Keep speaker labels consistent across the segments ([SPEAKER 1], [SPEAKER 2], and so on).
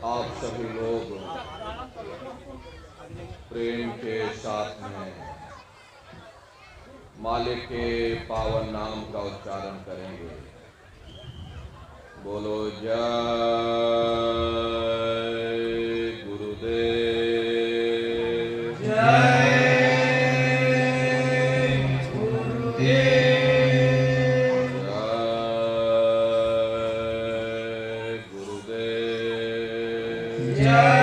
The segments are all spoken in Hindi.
[SPEAKER 1] आप सभी लोग प्रेम के साथ में मालिक के पावन नाम का उच्चारण करेंगे। बोलो जय गुरुदेव।
[SPEAKER 2] जय गुरुदेव।
[SPEAKER 1] जय गुरुदेव।
[SPEAKER 2] जय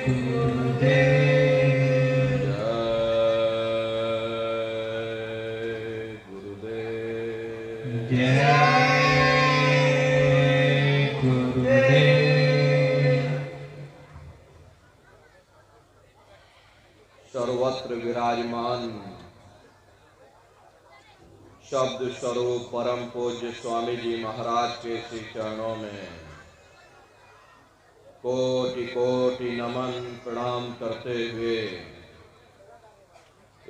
[SPEAKER 2] गुरुदेव।
[SPEAKER 1] जय गुरुदेव।
[SPEAKER 2] जय गुरुदेव।
[SPEAKER 1] सर्वत्र विराजमान शब्द स्वरूप परम पूज्य स्वामी जी महाराज के श्री चरणों में कोटि कोटि नमन प्रणाम करते हुए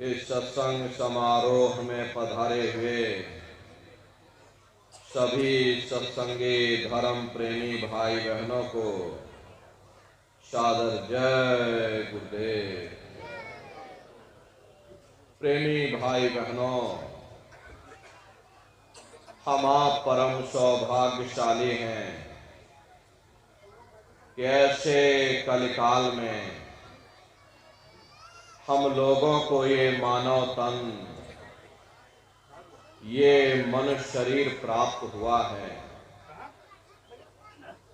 [SPEAKER 1] इस सत्संग समारोह में पधारे हुए सभी सत्संगी धर्म प्रेमी भाई बहनों को सादर जय गुरुदेव। प्रेमी भाई बहनों, हम आप परम सौभाग्यशाली हैं कि ऐसे कलिकाल में हम लोगों को ये मानव तन, ये मनुष्य शरीर प्राप्त हुआ है।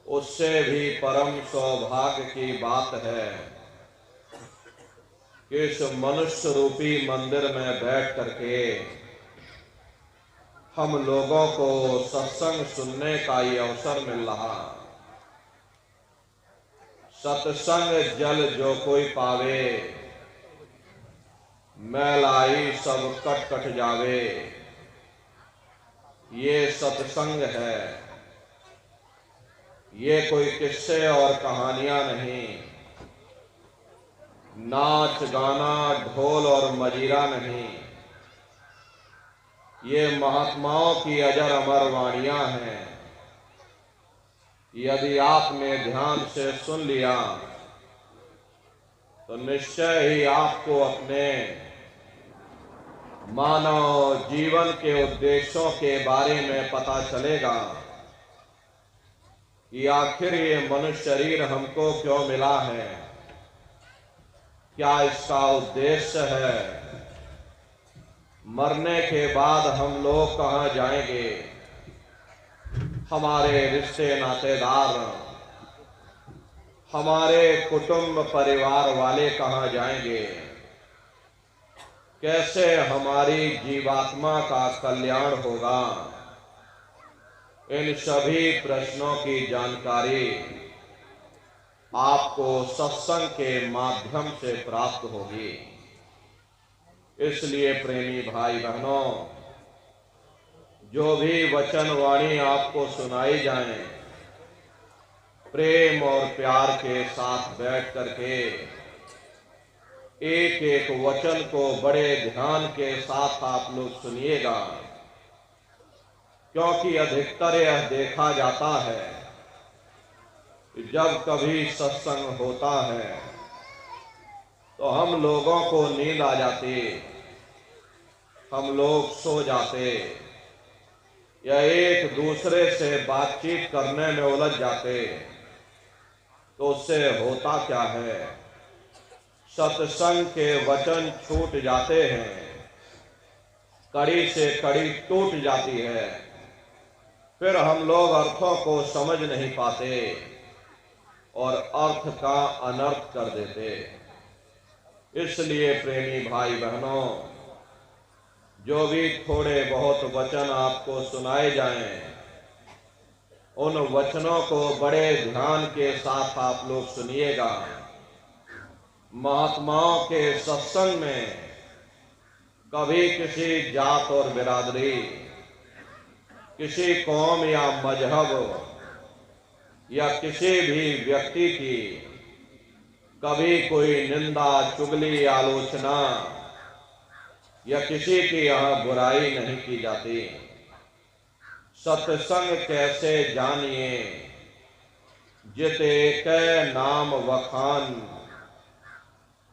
[SPEAKER 1] उससे भी परम सौभाग्य की बात है कि इस मनुष्य रूपी मंदिर में बैठ करके हम लोगों को सत्संग सुनने का ये अवसर मिल रहा। सत्संग जल जो कोई पावे, मैलाई सब कट कट जावे। ये सत्संग है, ये कोई किस्से और कहानियां नहीं, नाच गाना ढोल और मजीरा नहीं। ये महात्माओं की अजर अमर वाणियां हैं। यदि आपने ध्यान से सुन लिया तो निश्चय ही आपको अपने मानव जीवन के उद्देश्यों के बारे में पता चलेगा कि आखिर ये मनुष्य शरीर हमको क्यों मिला है, क्या इसका उद्देश्य है, मरने के बाद हम लोग कहाँ जाएंगे, हमारे रिश्ते नातेदार, हमारे कुटुंब परिवार वाले कहाँ जाएंगे, कैसे हमारी जीवात्मा का कल्याण होगा। इन सभी प्रश्नों की जानकारी आपको सत्संग के माध्यम से प्राप्त होगी। इसलिए प्रेमी भाई बहनों, जो भी वचन वाणी आपको सुनाई जाए, प्रेम और प्यार के साथ बैठ करके एक एक वचन को बड़े ध्यान के साथ आप लोग सुनिएगा, क्योंकि अधिकतर यह देखा जाता है कि जब कभी सत्संग होता है तो हम लोगों को नींद आ जाती, हम लोग सो जाते या एक दूसरे से बातचीत करने में उलझ जाते। तो उससे होता क्या है, सत्संग के वचन छूट जाते हैं, कड़ी से कड़ी टूट जाती है, फिर हम लोग अर्थों को समझ नहीं पाते और अर्थ का अनर्थ कर देते। इसलिए प्रेमी भाई बहनों, जो भी थोड़े बहुत वचन आपको सुनाए जाएं, उन वचनों को बड़े ध्यान के साथ आप लोग सुनिएगा। महात्माओं के सत्संग में कभी किसी जात और बिरादरी, किसी कौम या मजहब या किसी भी व्यक्ति की कभी कोई निंदा, चुगली, आलोचना या किसी की यहाँ बुराई नहीं की जाती। सत्संग कैसे जानिए, जिते कै नाम वखान,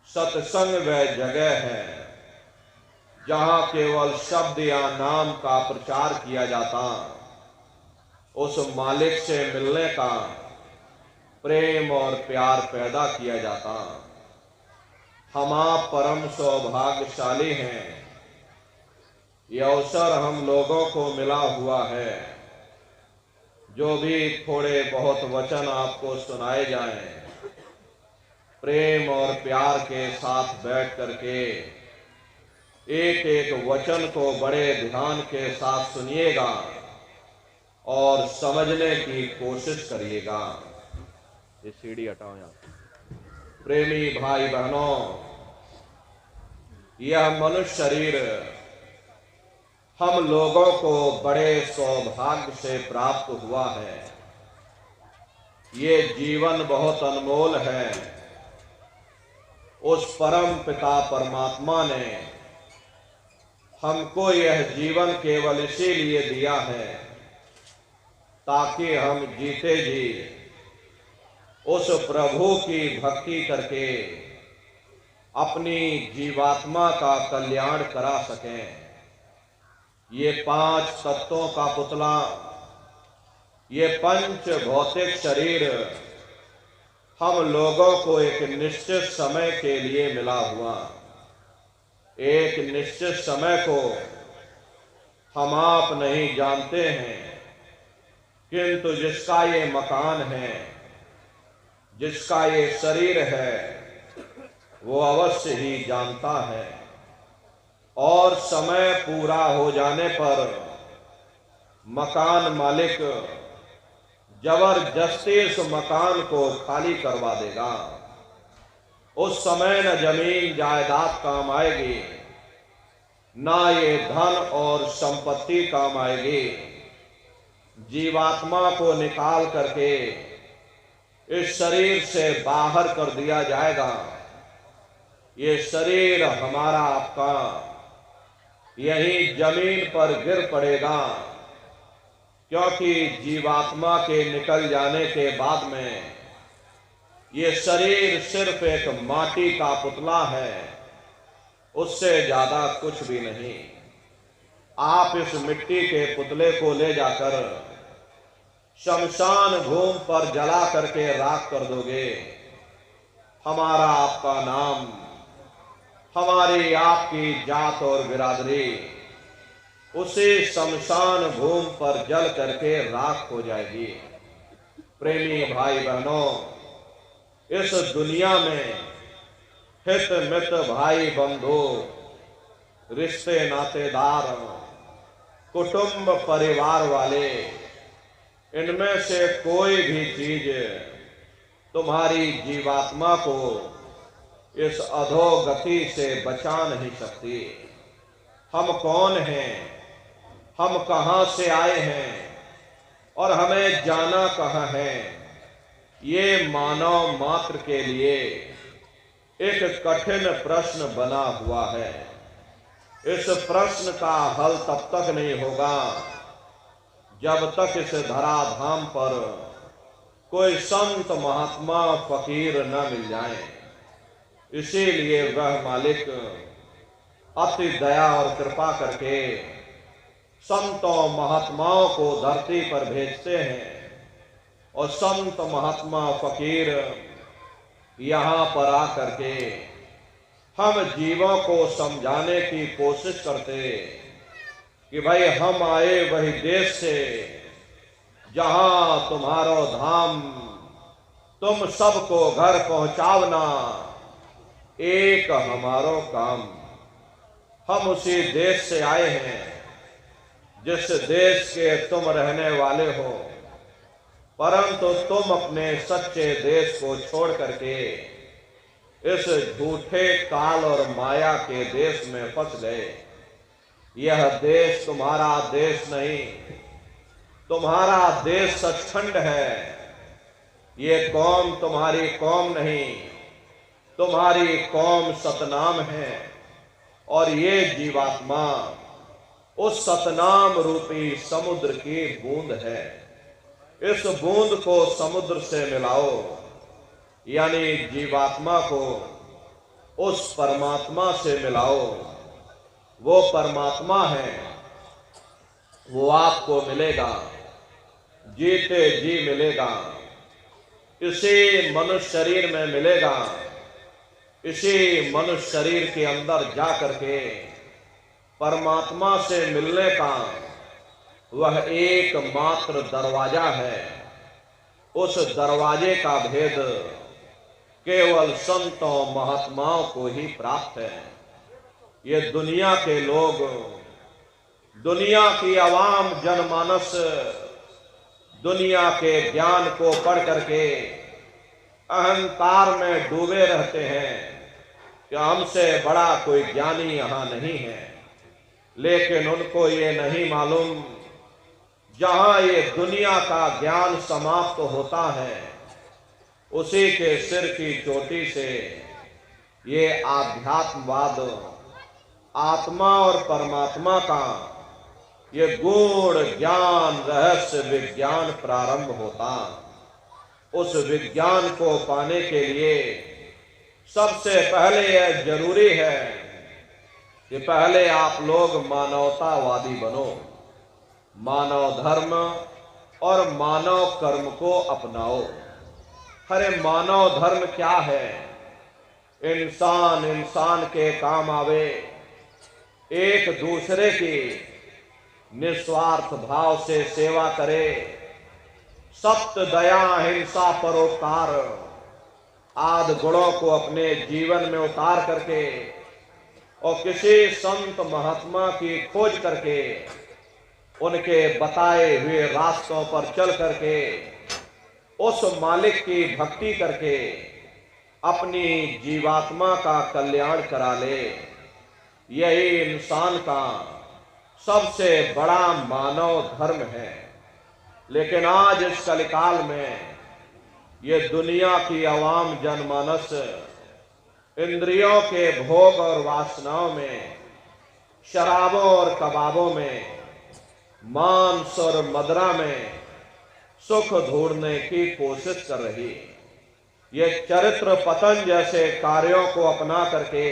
[SPEAKER 1] सत्संग वह जगह है जहां केवल शब्द या नाम का प्रचार किया जाता, उस मालिक से मिलने का प्रेम और प्यार पैदा किया जाता। हम आप परम सौभाग्यशाली हैं, यह अवसर हम लोगों को मिला हुआ है। जो भी थोड़े बहुत वचन आपको सुनाए जाएं, प्रेम और प्यार के साथ बैठ करके एक एक वचन को बड़े ध्यान के साथ सुनिएगा और समझने की कोशिश करिएगा। ये सीढ़ी हटाओ यहाँ। प्रेमी भाई बहनों, यह मनुष्य शरीर हम लोगों को बड़े सौभाग्य से प्राप्त हुआ है। ये जीवन बहुत अनमोल है। उस परम पिता परमात्मा ने हमको यह जीवन केवल इसीलिए दिया है ताकि हम जीते जी उस प्रभु की भक्ति करके अपनी जीवात्मा का कल्याण करा सकें। ये 5 तत्वों का पुतला, ये पंच भौतिक शरीर हम लोगों को एक निश्चित समय के लिए मिला हुआ। एक निश्चित समय को हम आप नहीं जानते हैं, किंतु जिसका ये मकान है, जिसका ये शरीर है, वो अवश्य ही जानता है। और समय पूरा हो जाने पर मकान मालिक जबरदस्ती उस मकान को खाली करवा देगा। उस समय न जमीन जायदाद काम आएगी, ना ये धन और संपत्ति काम आएगी। जीवात्मा को निकाल करके इस शरीर से बाहर कर दिया जाएगा। ये शरीर हमारा आपका यही जमीन पर गिर पड़ेगा, क्योंकि जीवात्मा के निकल जाने के बाद में ये शरीर सिर्फ एक माटी का पुतला है, उससे ज्यादा कुछ भी नहीं। आप इस मिट्टी के पुतले को ले जाकर शमशान भूमि पर जला करके राख कर दोगे, हमारा आपका नाम, हमारी आपकी जात और बिरादरी उसी शमशान भूमि पर जल करके राख हो जाएगी। प्रेमी भाई बहनों, इस दुनिया में हित मित भाई बंधु, रिश्ते नातेदार, कुटुंब परिवार वाले, इनमें से कोई भी चीज तुम्हारी जीवात्मा को इस अधोगति से बचा नहीं सकती। हम कौन हैं, हम कहां से आए हैं और हमें जाना कहां है, ये मानव मात्र के लिए एक कठिन प्रश्न बना हुआ है। इस प्रश्न का हल तब तक नहीं होगा जब तक इस धराधाम पर कोई संत महात्मा फकीर न मिल जाए। इसीलिए वह मालिक अति दया और कृपा करके संतों महात्माओं को धरती पर भेजते हैं और संत महात्मा फकीर यहाँ पर आकर के हम जीवों को समझाने की कोशिश करते कि भाई हम आए वही देश से जहां तुम्हारो धाम, तुम सबको घर पहुंचावना एक हमारो काम। हम उसी देश से आए हैं जिस देश के तुम रहने वाले हो, परंतु तुम अपने सच्चे देश को छोड़ करके इस झूठे काल और माया के देश में फंस गए। यह देश तुम्हारा देश नहीं, तुम्हारा देश सचखंड है। ये कौम तुम्हारी कौम नहीं, तुम्हारी कौम सतनाम है और ये जीवात्मा उस सतनाम रूपी समुद्र की बूंद है। इस बूंद को समुद्र से मिलाओ, यानी जीवात्मा को उस परमात्मा से मिलाओ। वो परमात्मा है, वो आपको मिलेगा, जीते जी मिलेगा, इसी मनुष्य शरीर में मिलेगा। इसी मनुष्य शरीर के अंदर जा करके परमात्मा से मिलने का वह एकमात्र दरवाजा है। उस दरवाजे का भेद केवल संतों महात्माओं को ही प्राप्त है। ये दुनिया के लोग, दुनिया की आवाम जनमानस दुनिया के ज्ञान को पढ़ करके अहंकार में डूबे रहते हैं कि हमसे बड़ा कोई ज्ञानी यहाँ नहीं है। लेकिन उनको ये नहीं मालूम, जहाँ ये दुनिया का ज्ञान समाप्त होता है, उसी के सिर की चोटी से ये आध्यात्मवाद, आत्मा और परमात्मा का ये गूढ़ ज्ञान, रहस्य विज्ञान प्रारंभ होता। उस विज्ञान को पाने के लिए सबसे पहले यह जरूरी है कि पहले आप लोग मानवतावादी बनो, मानव धर्म और मानव कर्म को अपनाओ। अरे मानव धर्म क्या है? इंसान इंसान के काम आवे, एक दूसरे की निस्वार्थ भाव से सेवा करे, सत्य दया हिंसा परोपकार आदि गुणों को अपने जीवन में उतार करके और किसी संत महात्मा की खोज करके उनके बताए हुए रास्तों पर चल करके उस मालिक की भक्ति करके अपनी जीवात्मा का कल्याण करा ले। यही इंसान का सबसे बड़ा मानव धर्म है। लेकिन आज इस कलिकाल में ये दुनिया की आवाम जनमानस इंद्रियों के भोग और वासनाओं में, शराबों और कबाबों में, मांस और मदिरा में सुख ढूंढने की कोशिश कर रही। ये चरित्र पतन जैसे कार्यों को अपना करके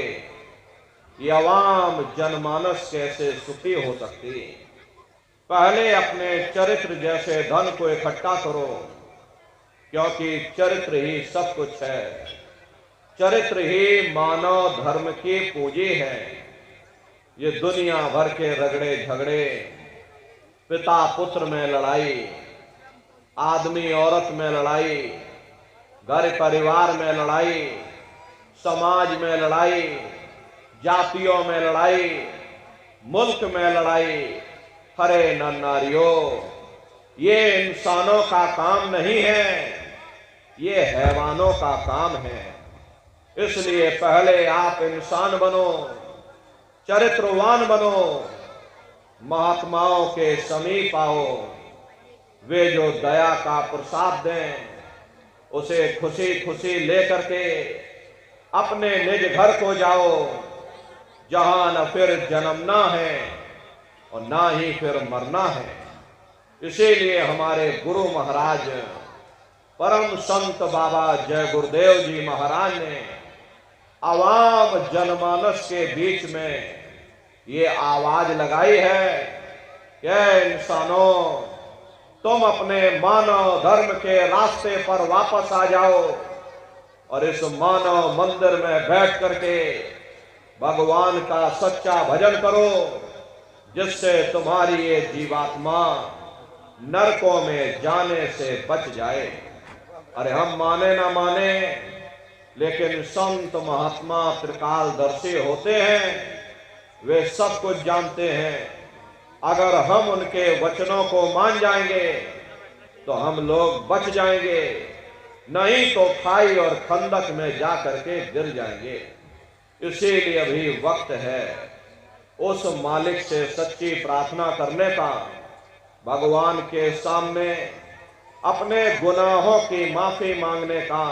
[SPEAKER 1] ये अवाम जनमानस कैसे सुखी हो सकती? पहले अपने चरित्र जैसे धन को इकट्ठा करो, क्योंकि चरित्र ही सब कुछ है। चरित्र ही मानव धर्म की पूंजी है। ये दुनिया भर के रगड़े झगड़े, पिता पुत्र में लड़ाई, आदमी औरत में लड़ाई, घर परिवार में लड़ाई, समाज में लड़ाई, जातियों में लड़ाई, मुल्क में लड़ाई। हरे नारियों, ये इंसानों का काम नहीं है, ये हैवानों का काम है। इसलिए पहले आप इंसान बनो, चरित्रवान बनो, महात्माओं के समीप आओ। वे जो दया का प्रसाद दें, उसे खुशी खुशी लेकर के अपने निज घर को जाओ, जहां न फिर जन्मना है और ना ही फिर मरना है। इसीलिए हमारे गुरु महाराज परम संत बाबा जय गुरुदेव जी महाराज ने आवाम जनमानस के बीच में ये आवाज लगाई है कि इंसानों, तुम अपने मानव धर्म के रास्ते पर वापस आ जाओ और इस मानव मंदिर में बैठ करके भगवान का सच्चा भजन करो, जिससे तुम्हारी ये जीवात्मा नरकों में जाने से बच जाए। अरे हम माने ना माने, लेकिन संत महात्मा त्रिकालदर्शी होते हैं, वे सब कुछ जानते हैं। अगर हम उनके वचनों को मान जाएंगे तो हम लोग बच जाएंगे, नहीं तो खाई और खंदक में जा करके गिर जाएंगे। इसीलिए अभी वक्त है उस मालिक से सच्ची प्रार्थना करने का, भगवान के सामने अपने गुनाहों की माफी मांगने का,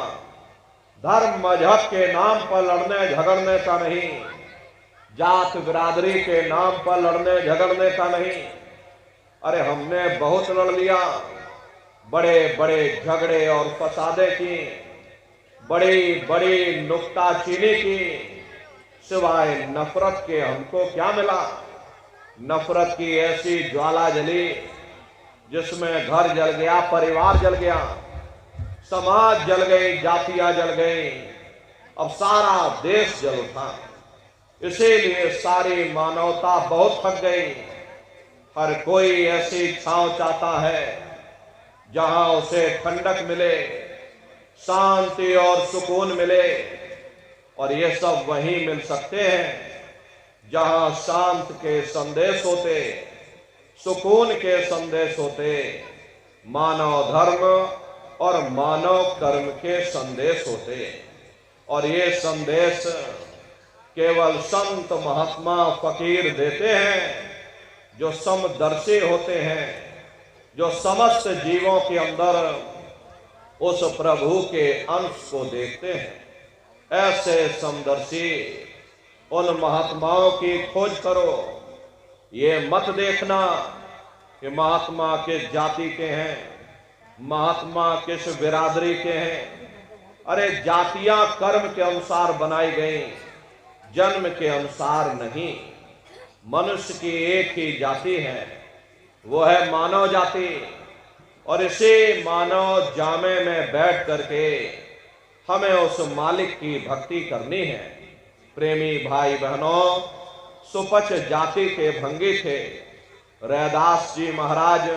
[SPEAKER 1] धर्म मजहब के नाम पर लड़ने झगड़ने का नहीं, जात बिरादरी के नाम पर लड़ने झगड़ने का नहीं। अरे हमने बहुत लड़ लिया, बड़े बड़े झगड़े और फसादे की, बड़ी बड़ी नुक्ताचीनी की, सिवाय नफरत के हमको क्या मिला। नफरत की ऐसी ज्वाला जली जिसमें घर जल गया, परिवार जल गया, समाज जल गई, जातियां जल गई, अब सारा देश जल उठा। इसीलिए सारी मानवता बहुत थक गई। हर कोई ऐसी छांव चाहता है जहां उसे ठंडक मिले, शांति और सुकून मिले, और ये सब वहीं मिल सकते हैं जहां शांत के संदेश होते, सुकून के संदेश होते, मानव धर्म और मानव कर्म के संदेश होते। और ये संदेश केवल संत महात्मा फकीर देते हैं जो समदर्शी होते हैं, जो समस्त जीवों के अंदर उस प्रभु के अंश को देखते हैं। ऐसे समदर्शी उन महात्माओं की खोज करो। ये मत देखना कि महात्मा किस जाति के हैं, महात्मा किस बिरादरी के हैं। अरे जातियां कर्म के अनुसार बनाई गई, जन्म के अनुसार नहीं। मनुष्य की एक ही जाति है, वो है मानव जाति। और इसी मानव जामे में बैठ करके हमें उस मालिक की भक्ति करनी है। प्रेमी भाई बहनों, सुपच जाति के भंगी थे। रैदास जी महाराज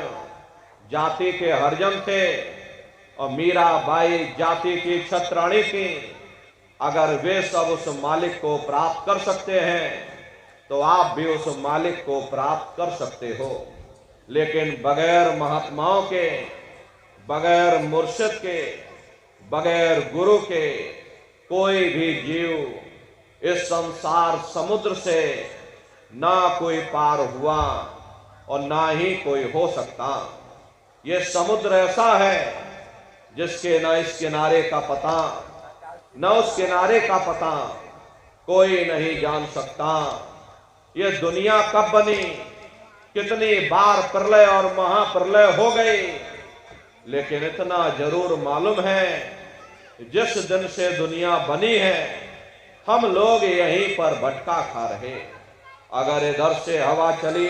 [SPEAKER 1] जाति के हरिजन थे और मीराबाई जाति की छत्राणी थी। अगर वे सब उस मालिक को प्राप्त कर सकते हैं तो आप भी उस मालिक को प्राप्त कर सकते हो। लेकिन बगैर महात्माओं के, बगैर मुर्शिद के, बगैर गुरु के कोई भी जीव इस संसार समुद्र से ना कोई पार हुआ और ना ही कोई हो सकता। ये समुद्र ऐसा है जिसके न इस किनारे का पता न उस किनारे का पता कोई नहीं जान सकता। ये दुनिया कब बनी, कितनी बार प्रलय और महाप्रलय हो गई, लेकिन इतना जरूर मालूम है जिस दिन से दुनिया बनी है हम लोग यहीं पर भटका खा रहे। अगर इधर से हवा चली,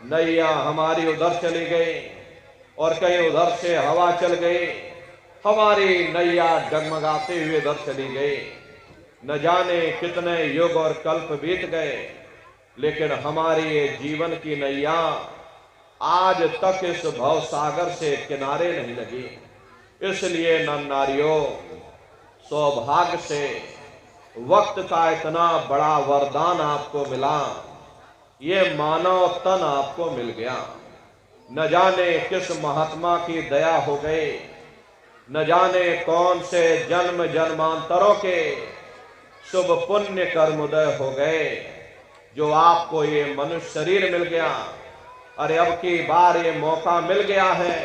[SPEAKER 1] नैया हमारी उधर चली गई, और कहीं उधर से हवा चल गई, हमारी नैया डगमगाते हुए इधर चली गई। न जाने कितने युग और कल्प बीत गए, लेकिन हमारी ये जीवन की नैया आज तक इस भव सागर से किनारे नहीं लगी। इसलिए नर नारियों, सौभाग्य से वक्त का इतना बड़ा वरदान आपको मिला, ये मानव तन आपको मिल गया। न जाने किस महात्मा की दया हो गई, न जाने कौन से जन्म जन्मांतरों के शुभ पुण्य कर्मोदय हो गए जो आपको ये मनुष्य शरीर मिल गया। अरे अब की बार ये मौका मिल गया है,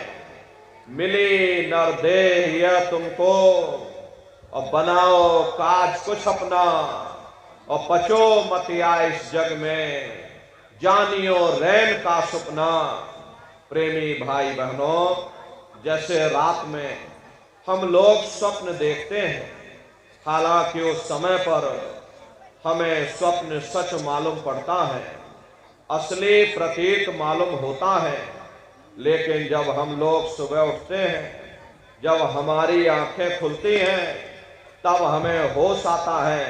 [SPEAKER 1] मिली नरदेह यह तुमको, और बनाओ काज कुछ अपना, और पचो मत आए इस जग में, जानियो रैन का सपना। प्रेमी भाई बहनों, जैसे रात में हम लोग स्वप्न देखते हैं, हालांकि उस समय पर हमें स्वप्न सच मालूम पड़ता है, असली प्रतीक मालूम होता है। लेकिन जब हम लोग सुबह उठते हैं, जब हमारी आंखें खुलती हैं, तब हमें होश आता है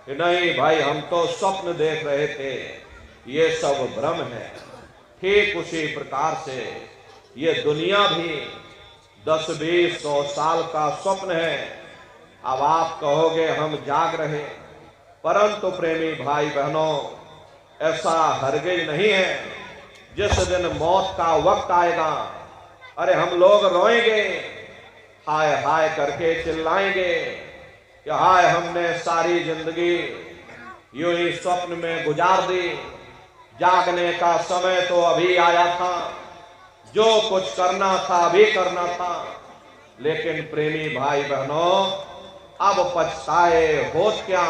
[SPEAKER 1] कि नहीं भाई, हम तो स्वप्न देख रहे थे, ये सब भ्रम है। ठीक उसी प्रकार से ये दुनिया भी 10-20-100 साल का स्वप्न है। अब आप कहोगे हम जाग रहे, परंतु प्रेमी भाई बहनों, ऐसा हरगिज नहीं है। जिस दिन मौत का वक्त आएगा, अरे हम लोग रोएंगे, हाय हाय करके चिल्लाएंगे कि हाय, हमने सारी जिंदगी यूं ही स्वप्न में गुजार दी, जागने का समय तो अभी आया था, जो कुछ करना था अभी करना था। लेकिन प्रेमी भाई बहनों, अब पछताए होत क्या,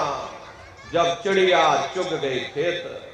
[SPEAKER 1] जब चिड़िया चुग गई खेत।